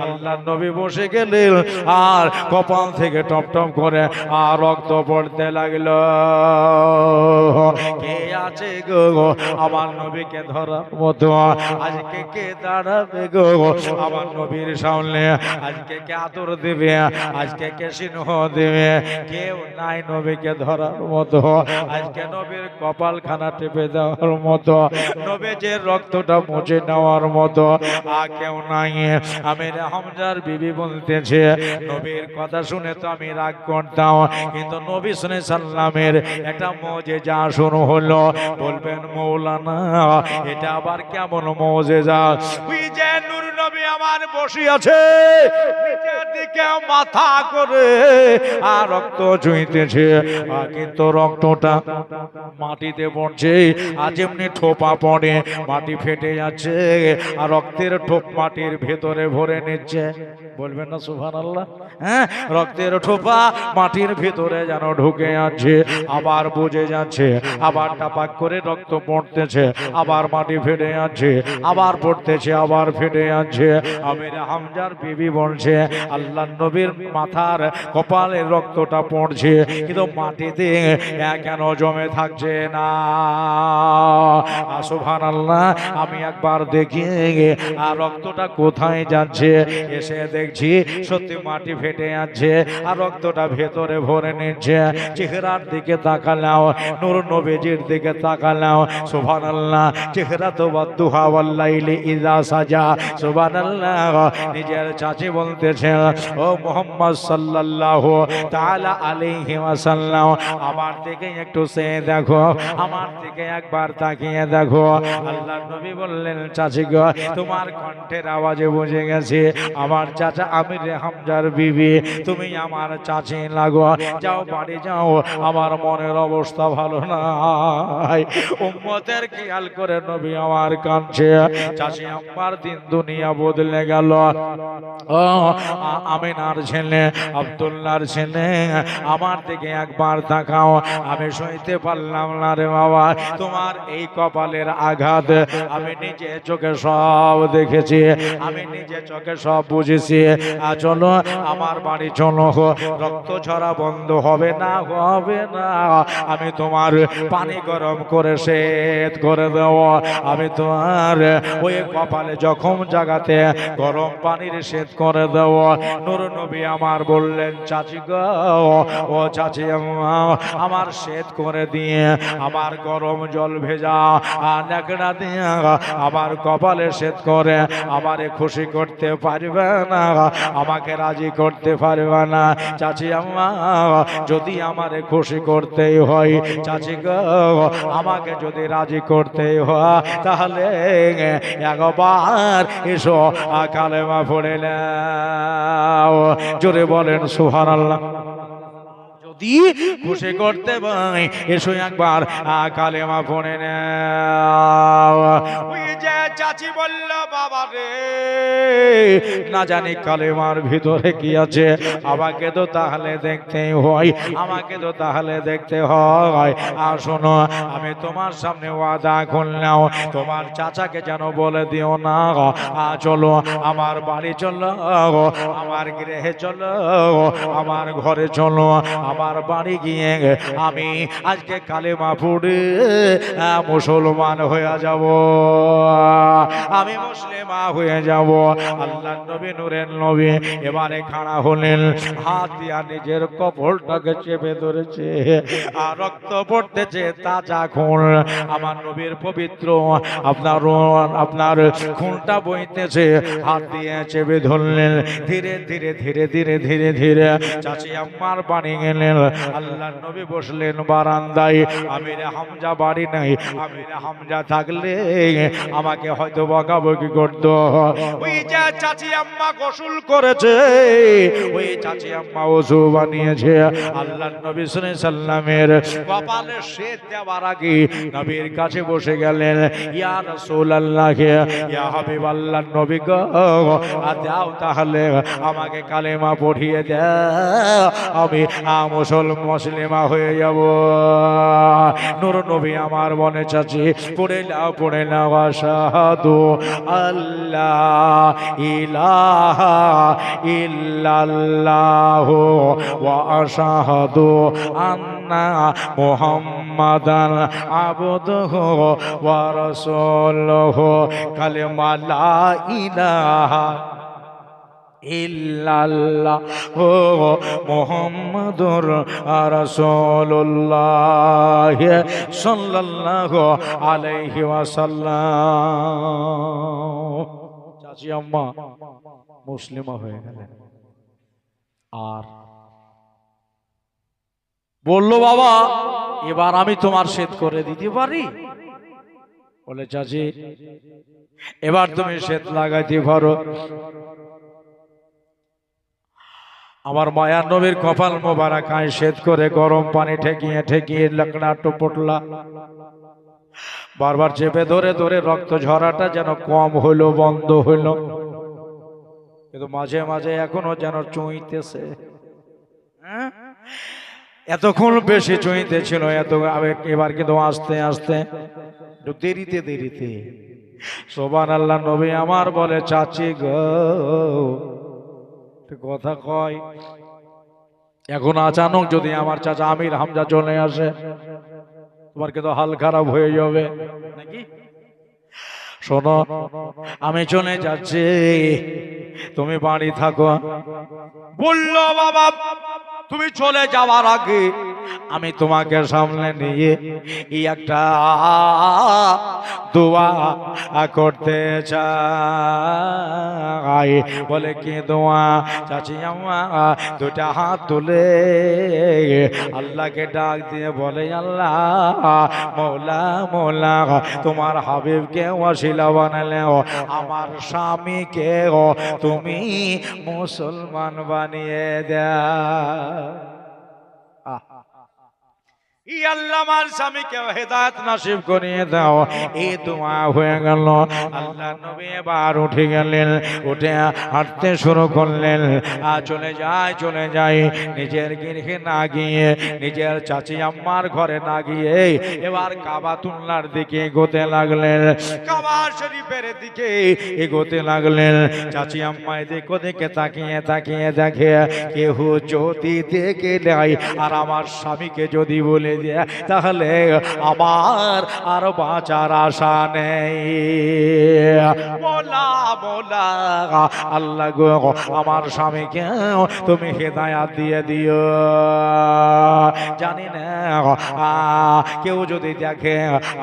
আল্লাহ নবী বসে গেলেন, আর কপাল থেকে টপ টপ করে আর রক্ত পড়তে লাগলো। কে আছে গো আমার নবীকে ধরার মতো? আজকে কে দাঁড়াবে গো আমার নবীর সামনে? আজকে কে আদর দেবে? আজকে কে সিংহ দেবে? কেউ নাই নবীকে ধরার মতো, আজকে নবীর কপাল খানা টেপে দেওয়ার মতো, নবীর রক্তটা মুছে নেওয়ার মতো কেউ নাই। আমির হামজার বিবি বলতেছে, নবীর কথা শুনে তো আমি রাগ করতাম, কিন্তু নবী সাল্লামের একটা মুজিজা শুরু হলো। বলবেন মৌলানা এটা আবার কেমন মুজিজা? ওই যে নূর নবী আমার বসে আছে, নিচের দিকে মাথা করে আর রক্ত চুইতেছে, কিন্তু রক্তটা মাটিতে পড়ছে, আজ এমনি ঠোপা পড়ে মাটি ফেটে যাচ্ছে, আর রক্তের ঠোপ মাটির ভেতরে ভরে নিচ্ছে। বলবেন না সুবহানাল্লাহ? হ্যাঁ, রক্তের ঠোপা মাটির ভেতরে যেন ঢুকে যাচ্ছে, আবার বুঝে যাচ্ছে, আবার টাপাক করে রক্ত পড়তেছে, আবার মাটি ফেটে যাচ্ছে, আবার পড়তেছে, আবার ফেটে যাচ্ছে। আমির হামজার বিবি বলছে, আল্লাহ নবীর মাথার কপালের রক্তটা পড়ছে, কিন্তু মাটিতে কেন জমে থাকছে না? সুবহানাল্লাহ। আমি একবার দেখি আর রক্তটা কোথায় যাচ্ছে, এসে দেখছি সত্যি মাটি ফেটে যাচ্ছে, আর রক্তটা ভেতরে ভরে নিচ্ছে। চেহারার দিকে তাকালাও, নূর নবীজির দিকে তাকালাও, সুবহানাল্লাহ। চেহারা তো ওয়াদুহা ওয়াল লাইলি ইযা সাজা, সুবহানাল্লাহ। নিজের চাচি বলতেছে, ও মুহাম্মদ সাল্লাল্লাহু তাআলা আলাইহি ওয়াসাল্লাম, আমার দিকে একটু সে দেখো, আমার দিকে একবার তাকিয়ে দেখো। আল্লাহর নবী বললেন, চাচি গো তোমার কণ্ঠের আওয়াজে বুঝে গেছে আমার চাচা আমির হামজার বিবি, তুমি আমার চাচি লাগো, যাও বাড়ি যাও, আমার মনের অবস্থা ভালো নাই। উম্মতের খেয়াল করে নবী আমার কাঁদছে, চাচি আমার দিন দুনিয়া বদলে গেল। ও আমিনার ছেলে, আব্দুল্লাহর ছেলে, আমার দিকে একবার তাকাও। আমি সইতে পারলাম না রে বাবা, তোমার এই কপালের আঘাত আমি নিজে চোখে সব দেখেছি, আমি নিজে চোখে সব বুঝেছি। চলো আমার বাড়ি চলো, রক্ত ঝরা বন্ধ হবে না, হবে না। আমি তোমার পানি গরম করে সেদ করে দেব, আমি তোমার ওই কপালে জখম জায়গাতে গরম পানির সেদ করে দেব। নূর নবী আমার বললেন, চাচি গো, ও চাচি আমার সেদ করে দিয়ে আমার গরম জল ভেজা নেকড়া দিয়ে আমার কপালে সেদ করে আমারে খুশি করতে পারবে না, আমাকে রাজি করতে পারবে না? চাচি আম্মা, যদি আমারে খুশি করতেই হয়, চাচি গো আমাকে যদি রাজি করতেই হয়, তাহলে একবার এসো কালেমা পড়ে নাও। জোরে বলেন সুবহানাল্লাহ। যদি খুশি করতে পাই, এসো একবার কালেমা পড়ে নাও। ওই যে চাচি বলল, বাবা রে না জানি কালেমার ভিতরে কি আছে, আমাকে তো তাহলে দেখতেই হয়, আমাকে তো তাহলে দেখতে হয়। আর শোনো, আমি তোমার সামনে ওয়াদা করলাম, তোমার চাচাকে যেন বলে দিও না, চলো আমার বাড়ি চলো, আমার গৃহে চলো, আমার ঘরে চলো, আমার বাবার বাড়ি গিয়ে আমি আজকে কালেমা পড়ে মুসলমান হয়ে যাব, আমি মুসলিমা হয়ে যাব। আল্লাহর নবী নূরের নবী এবারে খাড়া হলেন, হাত দিয়া নিজের কপালটাকে চেপে ধরেছে, আর রক্ত পড়তেছে তাজা খুন। আমার নবীর পবিত্র আপনার আপনার খুনটা বইতেছে, হাত দিয়ে চেপে ধরলেন। ধীরে ধীরে ধীরে ধীরে ধীরে ধীরে চাচি আম্মার বাড়ি গেলেন। আল্লাহর নবী বসলেন বারান্দায়। আমির হামজা বাড়ি নাই, আমির হামজা থাকলে আমাকে হয়তো বকাবকি করতো। ওই যে চাচি আম্মা গোসল করেছে, ওই চাচি আম্মা ওযু বানিয়েছে। আল্লাহর নবী সাল্লামের কপালে সেচ দেওয়ার আগে নবীর কাছে বসে গেলেন। ইয়া রাসূলুল্লাহ, ইয়া হাবিবাল্লাহ, নবী গো দাও তাহলে আমাকে কালেমা পড়িয়ে দাও, আমি মুসলিমা হয়ে যাব। নূর নবী আমার মনে চাচি পড়ে নাও আশহাদু আল্লাহ ইলাহা ইল্লাল্লাহ ওয়া আশহাদু আন্না মুহাম্মাদান আবদুহু ওয়া রাসূলুহু। কালেমা লা ইলাহা ইল্লাল্লাহ মুহাম্মাদুর রাসূলুল্লাহ সাল্লাল্লাহু আলাইহি ওয়াসাল্লাম। চাচি আম্মা মুসলিমা হয়ে গেলেন। আর বললো, বাবা এবার আমি তোমার সেদ করে দিতে পারি? বলে, চাচি এবার তুমি সেদ লাগাইতে পারো। আমার মায়ার নবীর কপাল মোবারকায় সেদ করে গরম পানি ঠেকিয়ে ঠেকিয়ে লাকড়া টোপটলা বারবার চেপে ধরে ধরে রক্ত ঝরাটা যেন কম হইলো, বন্ধ হইল, কিন্তু মাঝে মাঝে এখনো যেন চুইতেছে। এতক্ষণ বেশি চুইতে ছিল, এবার কিন্তু আস্তে আস্তে দেরিতে দেরিতে। সুবহানাল্লাহ। নবী আমার বলে, চাচি গো কথা কয়, এখন আচানক যদি আমার চাচা আমির হামজা চলে আসে, তোমার কিন্তু হাল খারাপ হয়ে যাবে নাকি? শোনো, আমি চলে যাচ্ছি, তুমি বাড়ি থাকো। বলল, বাবা তুমি চলে যাওয়ার আগে আমি তোমাকে সামনে নিয়ে একটা দোয়া করতে চাই। বলে, কি দোয়া? চাচি আম্মা দুটা হাত তুলে আল্লাহকে ডাক দিয়ে বলে, আল্লাহ মৌলা মৌলা, তোমার হাবিবকে ওয়াসিলা বানালে, আমার স্বামীকে তুমি মুসলমান বানিয়ে দাও। আল্লাহ আমার স্বামীকে হেদায়েত নসিব করিয়ে দাও। এই দোয়া হয়ে গেল। আল্লাহ নবী এবার উঠে গেলেন, উঠে হাঁটতে শুরু করলেন। চলে যায় নিজের গৃহে না গিয়ে, নিজের চাচি আম্মার ঘরে না গিয়ে এবার কাবাতুল্লাহর দিকে এগোতে লাগলেন, কাবা শরীফের দিকে এগোতে লাগলেন। চাচি আম্মা এদিক ওদিকে তাকিয়ে তাকিয়ে দেখে কেউ যদি দেখে নেয়, আর আমার স্বামীকে যদি বলে তাহলে আমার আর বাঁচার আশা নেই। মোলা মোলা, আল্লাহ গো আমার স্বামীকে তুমি হেদায়াত দিয়ে দিও। জানি না কেউ যদি দেখে,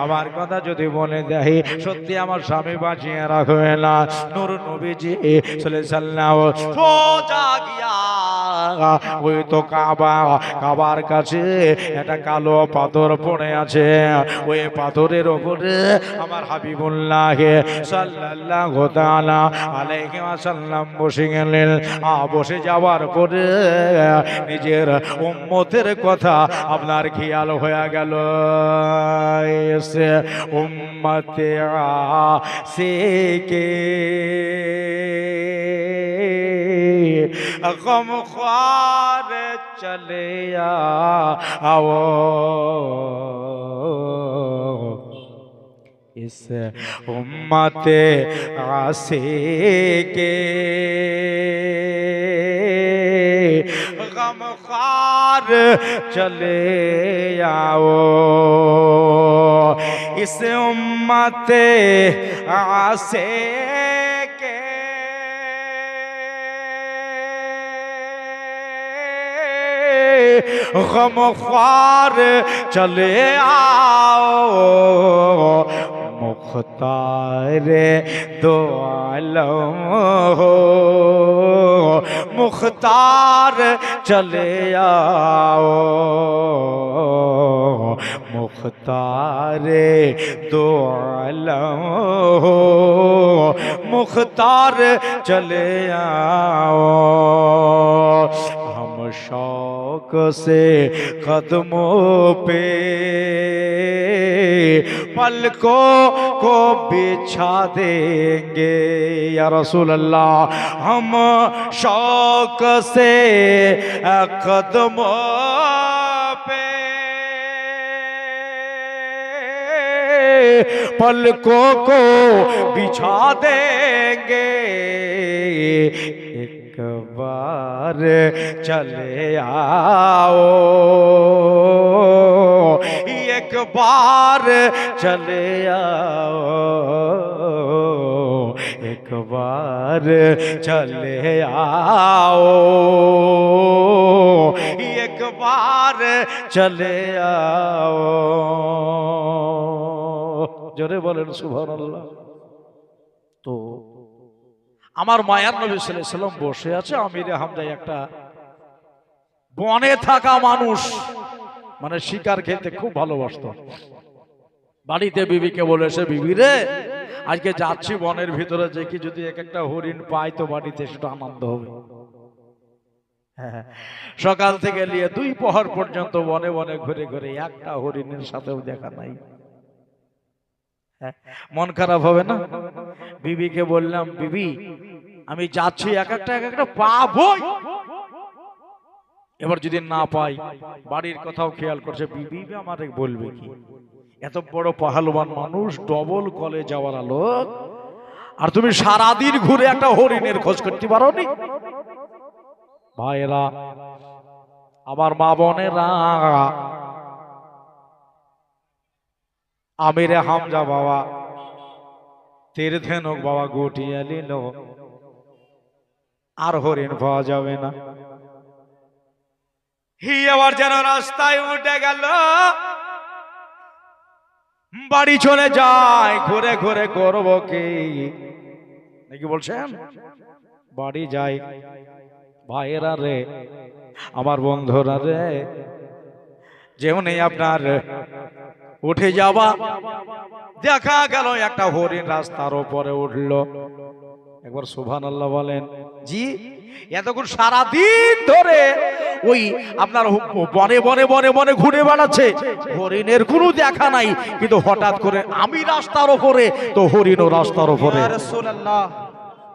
আমার কথা যদি বলে দেয়, সত্যি আমার স্বামী বাঁচিয়ে রাখবে না। নূর নবীজি সাল্লাল্লাহু সোজা গিয়া ওই তো কাবার কাছে একটা কালো পাথর পড়ে আছে। ওই পাথরের উপরে আমার হাবিবুল্লাহ সাল্লাল্লাহু তাআলা আলাইহি ওয়াসাল্লাম বসে গেলেন। বসে যাওয়ার পরে নিজের উম্মতের কথা আপনার খেয়াল হয়ে গেল। এসে উম্মতে আসিকে गम ख्वार चले आओ, इस उम्मते आशिके गम ख्वार चले आओ इस उम्मते आसे के गमख्वार चले आओ मुख्तार दो आलम हो मुख्तार चले आओ मुख्तार दो आलम हो मुख्तार चले आओ हम शौक से कदमों पे पलकों को बिछा देंगे या रसूल अल्लाह हम शौक से कदमों पे पलकों को बिछा देंगे एक बार चले आओ एक बार चले आओ एक बार चले आओ एक बार चले आओ जोरे बोलेन सुबहानाल्लाह। तो আমার মায়ার নবী সাল্লাল্লাহু আলাইহি সাল্লাম বসে আছে আমিরে হামজা একটা বনে থাকা মানুষ মানে শিকার খেতে খুব ভালোবাসতো বাড়িতে বিবিকে বলেছে বিবি রে আজকে যাচ্ছি বনের ভিতরে যে কি যদি এক একটা হরিণ পাই তো বাড়িতে সেটা আনন্দ হবে সকাল থেকে নিয়ে দুই প্রহর পর্যন্ত বনে বনে ঘুরে ঘুরে একটা হরিণের সাথেও দেখা নাই মন খারাপ হবে না বিবিকে বললাম বিবি আমি যাচ্ছি এক একটা পাবই এবার যদি না পাই বাড়ির কথাও খেয়াল করছে বিবি আমারে বলবে কি এত বড় পাহালবান মানুষ ডবল কলে যাওয়ার লোক আর তুমি সারা দিন ঘুরে একটা হরিণের খোঁজ করতে পারোনি ভাইরা আমার মা বোনেরা আমিরে হামজা বাবা তীর্থেনক বাবা গুটিয়ে নিল আর হরিণ পাওয়া যাবে না হি আবার যেন রাস্তায় উঠে গেল বাড়ি চলে যায় ঘুরে ঘুরে করব কি নাকি বলছেন বাড়ি যাই ভাইয়েরা রে আমার বন্ধুরা রে যেমনি আপনার উঠে যাবা দেখা গেল একটা হরিণ রাস্তার উপরে উঠলো একবার সুবহানাল্লাহ বলেন জি এতক্ষণ সারা দিন ধরে ওই আপনার বনে বনে বনে বনে ঘুরে বেড়াচ্ছে হরিণের কোনো দেখা নাই কিন্তু হঠাৎ করে আমি রাস্তার উপরে তো হরিণও রাস্তার উপরে ইয়া রাসূলুল্লাহ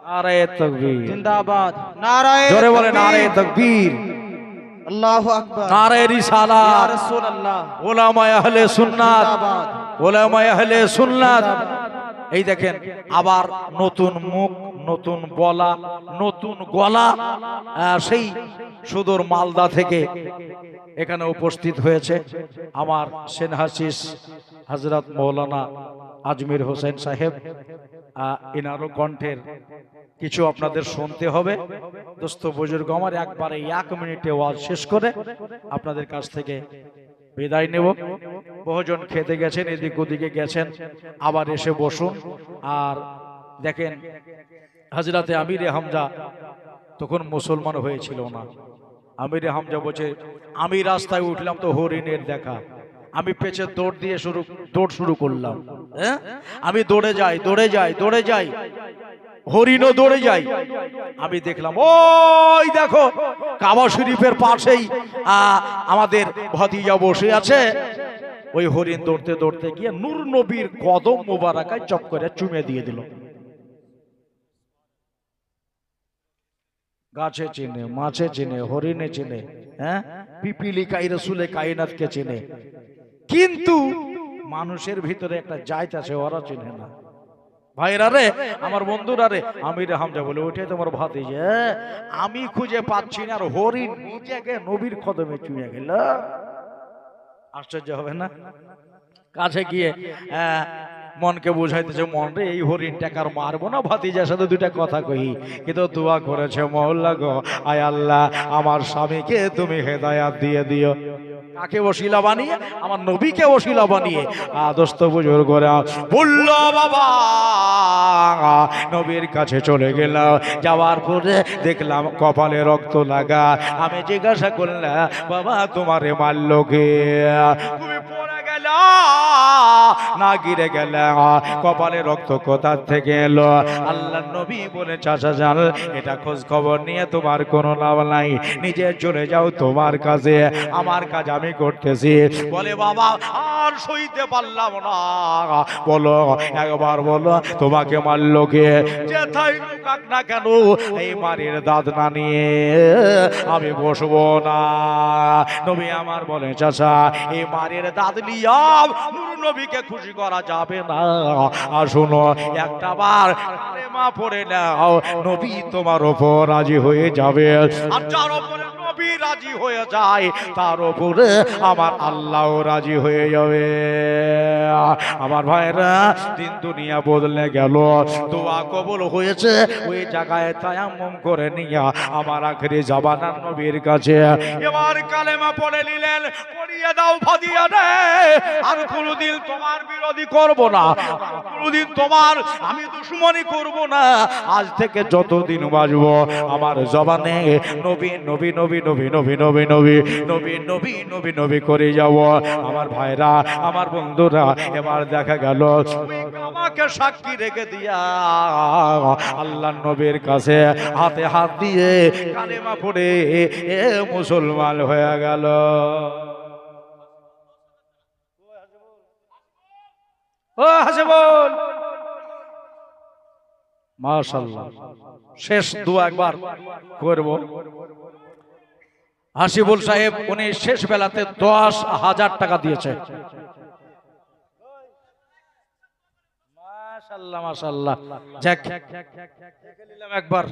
নারায়ে তাকবীর জিন্দাবাদ নারায়ে জোরে বলেন নারায়ে তাকবীর আল্লাহু আকবার নারায়ে রিসালাত ইয়া রাসূলুল্লাহ উলামায়ে আহলে সুন্নাত জিন্দাবাদ উলামায়ে আহলে সুন্নাত এই দেখেন আবার নতুন মুখ নতুন বলা নতুন গলা সেই সুদূর মালদা থেকে এখানে উপস্থিত হয়েছে আমার সেনহাসিস হযরত মৌলানা আজমির হোসেন সাহেব ইনারো কণ্ঠের কিছু আপনাদের শুনতে হবে দোস্ত বুজুর্গ আমার একবারে 1 মিনিটে ওয়াজ শেষ করে আপনাদের কাছ থেকে বিদায় নেব বহুজন খেতে গেছেন এদিক ওদিকে গেছেন আবার এসে বসুন আর দেখেন হযরতে আমিরে হামজা তখন মুসলমান হয়েছিল না আমিরে হামজা বলছে আমি রাস্তায় উঠলাম তো হরিণের দেখা আমি পেছে দৌড় শুরু করলাম হ্যাঁ আমি দৌড়ে যাই হরিণও দৌড়ে যাই আমি দেখলাম ওই দেখো কাবা শরীফের পাশেই আমাদের ভাতিজা বসে আছে ওই হরিণ দৌড়তে দৌড়তে গিয়ে নূর নবীর কদম মোবারকায় চপ করে চুমে দিয়ে দিল গাছে চিনে মাছে চিনে হরিণে চিনে হ্যাঁ পিপিলিকাই রাসূলে কায়নাতকে চিনে কিন্তু মানুষের ভিতরে একটা জাত আছে ওরা চিনে না ভাইরা রে, আমার বন্ধুরা রে, আমির হামজা বলে ওইটাই তোমার ভাতিজা, আমি খুঁজে পাচ্ছি না, আর হরিণ নিজেকে নবীর কদমে চুয়ে গেল। আশ্চর্য হবে না? কাছে গিয়ে মনকে বুঝাইতেছে, মন রে এই হরিণটাকে আর মারবো না, ভাতিজার সাথে দুইটা কথা কই। কিন্তু দোয়া করেছে, মওলা গো, আয় আল্লাহ আমার স্বামীকে তুমি হেদায়াত দিয়ে দিও। কাকে ওসিলা বানিয়ে? আমার নবীকে ওসিলা বানিয়ে। দোস্ত বুজুর্গরা বলল, বাবা নবীর কাছে চলে গেলাম, যাওয়ার পরে দেখলাম কপালে রক্ত লাগা। আমি জিজ্ঞাসা করলাম, বাবা তোমারে মারলো কে? তুমি পড়ে গেল না গিরে গেল? কপালে রক্ত কোথা থেকে এলো? আল্লাহ নবী বলে, চাচা জান এটা খোঁজ খবর নিয়ে তোমার কোনো লাভ নাই, নিজে চলে যাও তোমার কাজে, আমার কাজ আমি করতেছি। বলে, বাবা আর সইতে পারলাম না, বলো একবার বলো তোমাকে মারলো কে? যেথাই লুকাক না কেন এই মারির দাঁত না নিয়ে আমি বসবো না। নবী আমার বলে, চাচা এই মারির দাঁত নিয়ে নূর নবীকে খুশি করা যাবে না। আর শোনো, একটা বার কালেমা পড়ে নাও, নবী তোমার উপর রাজি হয়ে যাবে। আর যার উপরে নবী রাজি হয়ে যায়, তার উপরে আমার আল্লাহ রাজি হয়ে যাবে। আমার ভাইরা, দিন দুনিয়া বদলে গেল, দোয়া কবুল হয়েছে। ওই জায়গায় তায়াম্মুম করে নিয়া আমার আখেরি জামানার নবীর কাছে এবার কালেমা পড়ে নিলেন। পড়িয়ে দাও ভাদিয়া রে, আর কোনোদিন তোমার বিরোধী করব না, কোনোদিন তোমার আমি দুশমনি করব না। আজ থেকে যতদিন বাঁচব আমার জবানে নবী নবী নবী নবী নবী নবী নবী নবী নবী নবী নবী করে যাব। আমার ভাইরা, আমার বন্ধুরা, এবার দেখা গেল আমাকে সাক্ষী রেখে দিয়া আল্লাহ নবীর কাছে হাতে হাত দিয়ে কালেমা পড়ে মুসলমান হয়ে গেল। ও হাসিবুল, মাশাআল্লাহ। শেষ দোয়া একবার করব। হাসিবুল সাহেব উনি শেষ বেলাতে 10,000 টাকা দিয়েছে। মাশাআল্লাহ মাশাআল্লাহ। যাক, দেখে নিলাম একবার।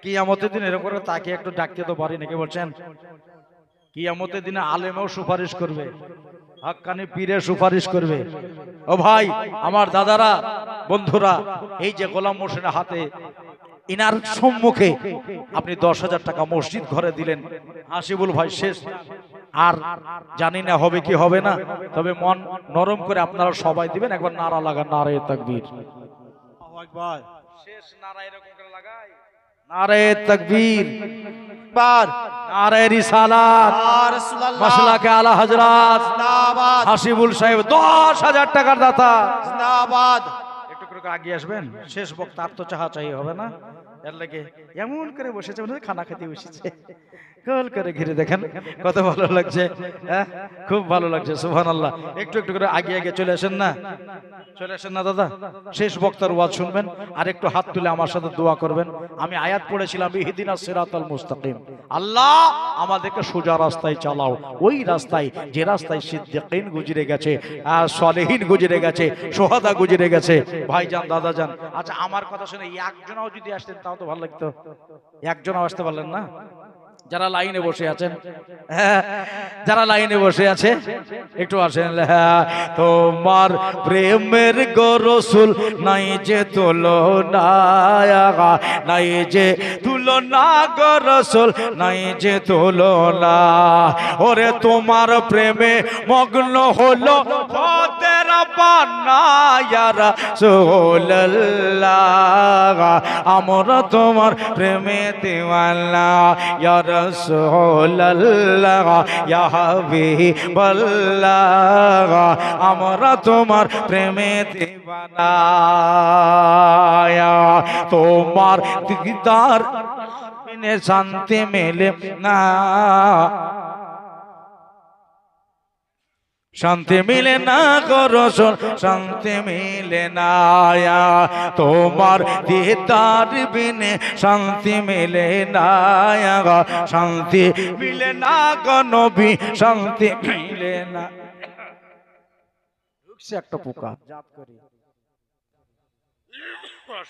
কিয়ামতের দিন এরকম করে তাকে একটু ডাকতে তো পারি নাকি বলছেন? কিয়ামতের দিনে আলেমও সুপারিশ করবে, হাক্কানি পীরে সুপারিশ করবে। ও ভাই, আমার দাদারা, বন্ধুরা, এই যে গোলাম মোর্শেদের হাতে ইনার সম্মুখে আপনি 10,000 টাকা মসজিদ ঘরে দিলেন। হাসিবুল ভাই শেষ, আর জানি না হবে কি হবে না, তবে মন নরম করে আপনারা সবাই দিবেন। একবার নারা লাগান, নারায়ে তাকবীর। আল্লাহু আকবার। শেষ নারা এরকম করে লাগাই, নারায়ে তাকবীর, নারায়ে রিসালাত, মাসলাকে আলা হযরত জিন্দাবাদ। হাসিবুল সাহেব 10,000 টাকার দাতা জিন্দাবাদ। একটু করে আগিয়ে আসবেন, শেষ বক্তা আর তো চাহা চাই হবে না, এর লাগে এমন করে বসেছে মনে হয় খানা খেতে বসেছে। গোল করে ঘিরে দেখেন, কত ভালো লাগছে, খুব ভালো লাগছে, সুবহানাল্লাহ। একটু একটু করে আগে আগে চলে আসেন না, চলে আসেন না দাদা। শেষ বক্তার ওয়াজ শুনবেন, আর একটু হাত তুলে আমার সাথে দোয়া করবেন। আমি আয়াত পড়েছিলাম, ইহদিনাস সিরাতাল মুস্তাকিম, আল্লাহ আমাদেরকে সোজা রাস্তায় চালাও, ওই রাস্তায় যে রাস্তায় সিদ্দিকিন গুজরে গেছে, সালেহিন গুজরে গেছে, সোহাদা গুজরে গেছে। ভাইজান, দাদাজান, আচ্ছা আমার কথা শুনে একজনও যদি আসতেন তাও তো ভালো লাগতো। একজনও আসতে পারলেন না? যারা লাইনে বসে আছেন, যারা লাইনে বসে আছে একটু আসেন। তোমার প্রেমের গো রাসূল নাই যে তুলনা, নাই যে তুলনা গো রাসূল, নাই যে তুলনা। ওরে তোমার প্রেমে মগ্ন হলো খোদের বানা ইয়া রাসূলুল্লাহ, আমরা তোমার প্রেমে দিওয়ানা ইয়া রাসূলুল্লাহ, ইয়া হাবিবাল্লাহ, আমরা তোমার প্রেমে দিওয়ানা। তোমার দিদার বিনে শান্তি মেলে না, শান্তি মিলে না গো রাসূল, শান্তি মিলে না। তোমার দিদার বিনে শান্তি মিলে না, শান্তি মিলে না গো নবী, শান্তি মিলে না। একটা পোকা জাত করি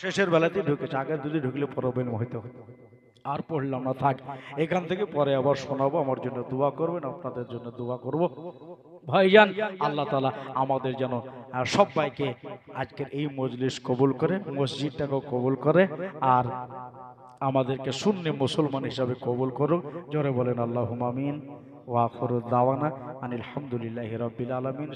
শেষের বেলাতে ঢুকেছে, আগে যদি ঢুকলে প্রবলেম হইতো। আর পড়লাম না, থাক, এখান থেকে পরে আবার শোনাবো। আমার জন্য দোয়া করবেন, আপনাদের জন্য দোয়া করব। ভাইজান, আল্লাহ তাআলা আমাদের যেন সবাইকে আজকের এই মজলিস কবুল করে, মসজিদটাকেও কবুল করে, আর আমাদেরকে সুন্নি মুসলমান হিসাবে কবুল করুক। জোরে বলেন আল্লাহুম্মা আমিন। ওয়া আখিরু দাওয়ানা আনিল হামদুলিল্লাহি রাব্বিল আলামিন।